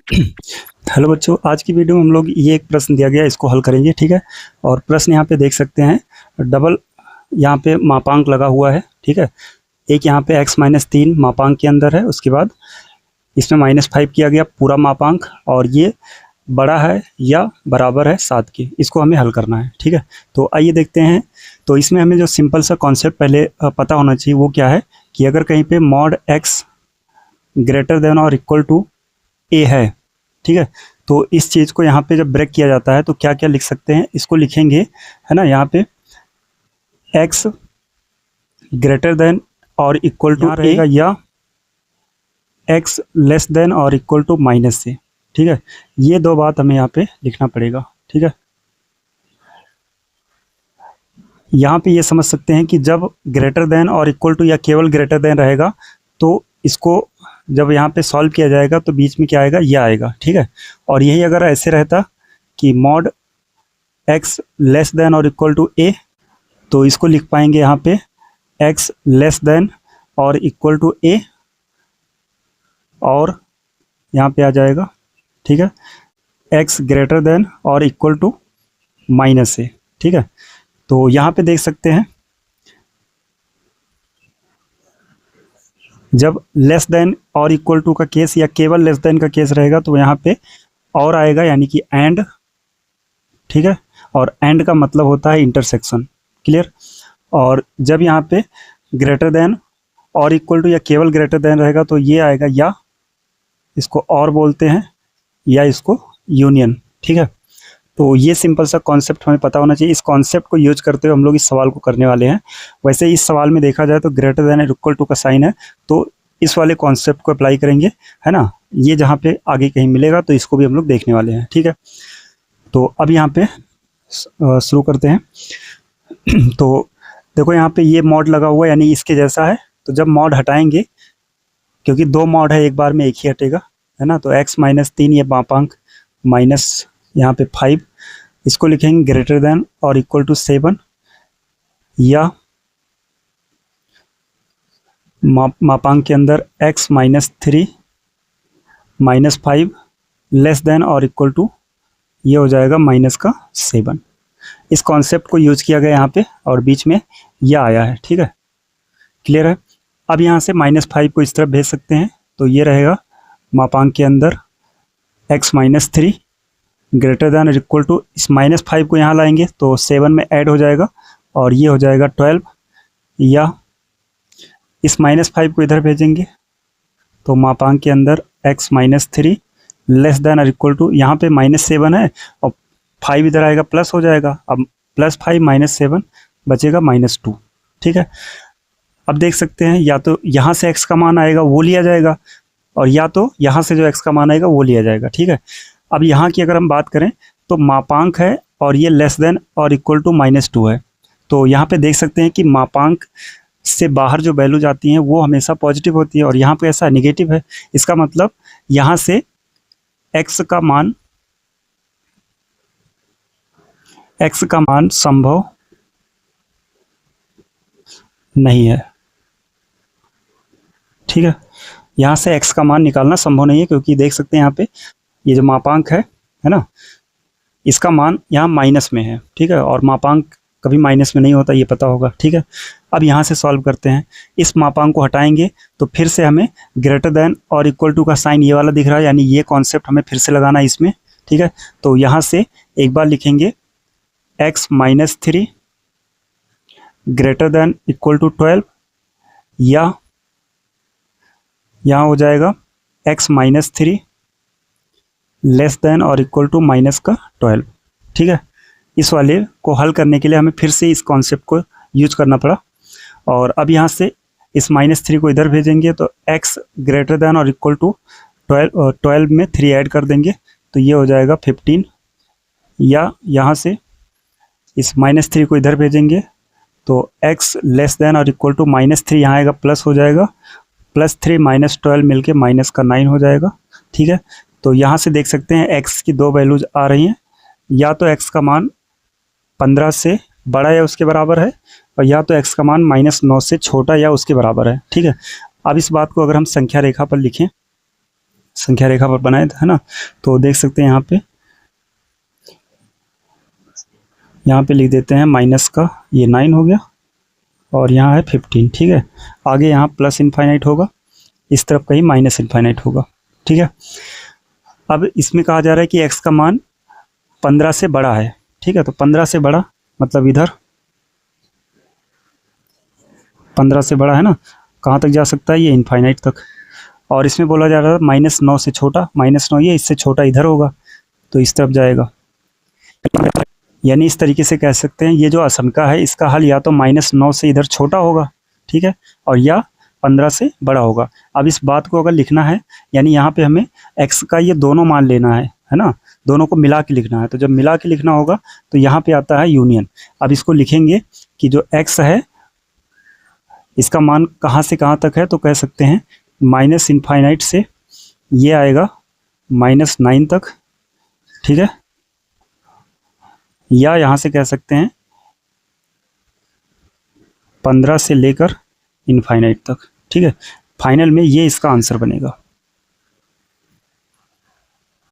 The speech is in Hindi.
हेलो बच्चों, आज की वीडियो में हम लोग ये एक प्रश्न दिया गया है, इसको हल करेंगे। ठीक है। और प्रश्न यहाँ पे देख सकते हैं, डबल यहाँ पे मापांक लगा हुआ है। ठीक है। एक यहाँ पे x-3 मापांक के अंदर है, उसके बाद इसमें -5 किया गया पूरा मापांक, और ये बड़ा है या बराबर है 7 के। इसको हमें हल करना है। ठीक है। तो आइए देखते हैं। तो इसमें हमें जो सिंपल सा कॉन्सेप्ट पहले पता होना चाहिए वो क्या है कि अगर कहीं पे मॉड x ग्रेटर देन और इक्वल टू a है, ठीक है, तो इस चीज़ को यहाँ पे जब ब्रेक किया जाता है तो क्या क्या लिख सकते हैं, इसको लिखेंगे, है ना। यहाँ पे x ग्रेटर देन और इक्वल टू रहेगा या x लेस देन और इक्वल टू माइनस से। ठीक है। ये दो बात हमें यहाँ पे लिखना पड़ेगा। ठीक है। यहाँ पे ये समझ सकते हैं कि जब ग्रेटर देन और इक्वल टू या केवल ग्रेटर देन रहेगा तो इसको जब यहाँ पे सॉल्व किया जाएगा तो बीच में क्या आएगा, ये आएगा। ठीक है। और यही अगर ऐसे रहता कि मॉड x लेस देन और इक्वल टू a, तो इसको लिख पाएंगे यहाँ पे x लेस देन और इक्वल टू a, और यहाँ पे आ जाएगा, ठीक है, x ग्रेटर देन और इक्वल टू माइनस से। ठीक है। तो यहाँ पे देख सकते हैं जब लेस देन और इक्वल टू का केस या केवल लेस देन का केस रहेगा तो यहाँ पे और आएगा, यानी कि एंड। ठीक है। और एंड का मतलब होता है इंटरसेक्शन। क्लियर। और जब यहाँ पे ग्रेटर देन और इक्वल टू या केवल ग्रेटर देन रहेगा तो ये आएगा या, इसको और बोलते हैं, या इसको यूनियन। ठीक है। तो ये सिंपल सा कॉन्सेप्ट हमें पता होना चाहिए। इस कॉन्सेप्ट को यूज करते हुए हम लोग इस सवाल को करने वाले हैं। वैसे इस सवाल में देखा जाए तो ग्रेटर देन इक्वल टू का साइन है, तो इस वाले कॉन्सेप्ट को अप्लाई करेंगे, है ना। ये जहाँ पे आगे कहीं मिलेगा तो इसको भी हम लोग देखने वाले हैं। ठीक है। तो अब यहाँ पे शुरू करते हैं। तो देखो यहाँ पे ये मॉड लगा हुआ है, यानी इसके जैसा है। तो जब मॉड हटाएंगे, क्योंकि दो मॉड है, एक बार में एक ही हटेगा, है ना, तो x-3 ये मापांक माइनस यहाँ पे 5, इसको लिखेंगे ग्रेटर देन और इक्वल टू 7, या मापांक के अंदर x-3 -5 लेस देन और इक्वल टू, ये हो जाएगा माइनस का 7। इस कॉन्सेप्ट को यूज किया गया यहाँ पे, और बीच में यह आया है। ठीक है। क्लियर है। अब यहाँ से -5 को इस तरफ भेज सकते हैं, तो ये रहेगा मापांक के अंदर x-3 ग्रेटर देन और इक्वल टू, इस -5 को यहाँ लाएंगे तो 7 में ऐड हो जाएगा और ये हो जाएगा 12, या इस -5 को इधर भेजेंगे तो मापांक के अंदर x-3 लेस देन और इक्वल टू, यहाँ पे -7 है और 5 इधर आएगा, प्लस हो जाएगा। अब +5 -7 बचेगा -2। ठीक है। अब देख सकते हैं या तो यहाँ से x का मान आएगा वो लिया जाएगा, और या तो यहाँ से जो x का मान आएगा वो लिया जाएगा। ठीक है। अब यहाँ की अगर हम बात करें तो मापांक है और ये लेस देन और इक्वल टू -2 है, तो यहाँ पे देख सकते हैं कि मापांक से बाहर जो वैल्यू जाती हैं वो हमेशा पॉजिटिव होती है, और यहाँ पे ऐसा नेगेटिव है। इसका मतलब यहाँ से x का मान संभव नहीं है। ठीक है। यहाँ से x का मान निकालना संभव नहीं है, क्योंकि देख सकते हैं यहाँ पे ये जो मापांक है ना, इसका मान यहाँ माइनस में है। ठीक है। और मापांक कभी माइनस में नहीं होता, ये पता होगा। ठीक है। अब यहाँ से सॉल्व करते हैं। इस मापांक को हटाएंगे तो फिर से हमें ग्रेटर देन और इक्वल टू का साइन ये वाला दिख रहा है, यानी ये कॉन्सेप्ट हमें फिर से लगाना है इसमें। ठीक है। तो यहाँ से एक बार लिखेंगे x-3 greater than equal to 12, या यहाँ हो जाएगा x-3 लेस देन और इक्वल टू -12। ठीक है। इस वाले को हल करने के लिए हमें फिर से इस कॉन्सेप्ट को यूज करना पड़ा, और अब यहाँ से इस -3 को इधर भेजेंगे तो x ग्रेटर देन और इक्वल टू 12 में 3 ऐड कर देंगे तो ये हो जाएगा 15, या यहाँ से इस -3 को इधर भेजेंगे तो x लेस देन और इक्वल टू -3 यहाँ आएगा, प्लस हो जाएगा, +3 -12 मिलके -9 हो जाएगा। ठीक है। तो यहाँ से देख सकते हैं x की दो वैल्यूज आ रही हैं, या तो x का मान 15 से बड़ा या उसके बराबर है, और या तो x का मान -9 से छोटा या उसके बराबर है। ठीक है। अब इस बात को अगर हम संख्या रेखा पर लिखें संख्या रेखा पर बनाए थे, है ना। तो देख सकते हैं यहाँ पे लिख देते हैं माइनस का ये 9 हो गया और यहाँ है 15, ठीक है। आगे यहाँ प्लस इनफाइनाइट होगा, इस तरफ कहीं माइनस इनफाइनाइट होगा, ठीक है। अब इसमें कहा जा रहा है कि x का मान 15 से बड़ा है, ठीक है। तो 15 से बड़ा मतलब इधर 15 से बड़ा है ना, कहाँ तक जा सकता है, ये इनफाइनाइट तक। और इसमें बोला जा रहा है -9 से छोटा, -9 ये, इससे छोटा इधर होगा तो इस तरफ जाएगा। यानी इस तरीके से कह सकते हैं ये जो असमका है इसका हल या तो -9 से इधर छोटा होगा, ठीक है, और या 15 से बड़ा होगा। अब इस बात को अगर लिखना है, यानी यहाँ पे हमें x का ये दोनों मान लेना है ना, दोनों को मिला के लिखना है। तो जब मिला के लिखना होगा तो यहाँ पे आता है यूनियन। अब इसको लिखेंगे कि जो x है इसका मान कहाँ से कहाँ तक है, तो कह सकते हैं माइनस इनफाइनाइट से ये आएगा -9 तक, ठीक है, या यहाँ से कह सकते हैं 15 से लेकर इनफाइनाइट तक, ठीक है। फाइनल में ये इसका आंसर बनेगा।